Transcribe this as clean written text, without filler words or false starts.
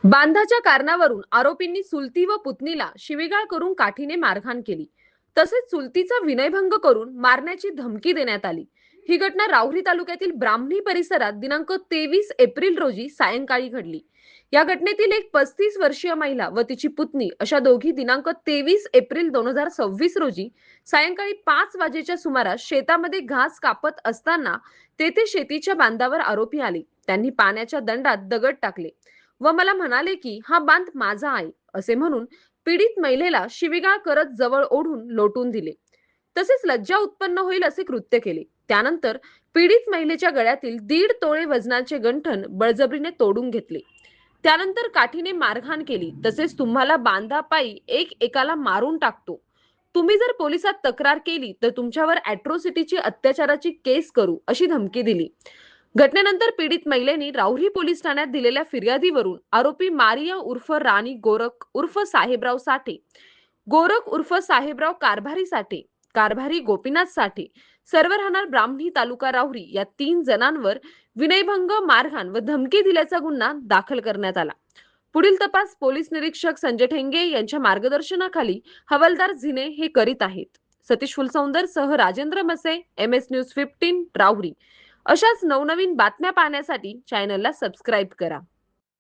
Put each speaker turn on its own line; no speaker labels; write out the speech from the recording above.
बांधाच्या कारणावरून आरोपींनी चुलती व पुतणीला शिवीगाळ करून काठीने मारहाण केली. तसेच चुलतीचा विनयभंग करून मारण्याची धमकी देण्यात आली. ही घटना राहुरी तालुक्यातील ब्राह्मणी परिसरात दिनांक 23 एप्रिल रोजी सायंकाळी घडली. या घटनेतील एक 35 वर्षीय महिला व तिची पुतणी अशा दोघी दिनांक 23 एप्रिल 2026 रोजी सायंकाळी 5 वाजेच्या सुमारास शेतामध्ये घास कापत असताना तेथे शेतीच्या बांधावर आरोपी आले. त्यांनी पाण्याच्या दंडात दगड टाकले व मला म्हणाले की हा बांध माझा आहे असे म्हणून पीडित महिलेला शिवीगाळ करत जवळ ओढून लोटून दिले. तसेच लज्जा उत्पन्न होईल असे कृत्य केले. त्यानंतर पीडित महिलेच्या गळ्यातील 1.5 तोळे वजनाचे गंठण बळजबरीने तोडून घेतले. त्यानंतर काठीने मारहाण केली. तसेच तुम्हाला बांधापायी एकाला मारून टाकतो, तुम्ही जर पोलिसात तक्रार केली तर तुमच्यावर अॅट्रॉसिटीची अत्याचाराची केस करू अशी धमकी दिली. घटनेनंतर पीडित महिलेने राहुरी पोलीस ठाण्यात दिलेल्या फिर्यादीवरून आरोपी मारिया उर्फ राणी गोरख उर्फ साहेबराव साठे, गोरख उर्फ साहेबराव कारभारी साठे, कारभारी गोपीनाथ साठे, सर्व राहणार ब्राह्मणी तालुका राहुरी या 3 जणांवर विनयभंग, मारहाण व धमकी दिल्याचा गुन्हा दाखल करण्यात आला. पुढील तपास पोलीस निरीक्षक संजय ठेंगे यांच्या मार्गदर्शनाखाली हवालदार झिने हे करीत आहेत. सतीश फुलसौंदर सह राजेंद्र मसे, MS न्यूज 15 राहुरी. अशाच नवनवीन बातम्या पाहण्यासाठी चॅनलला सबस्क्राईब करा.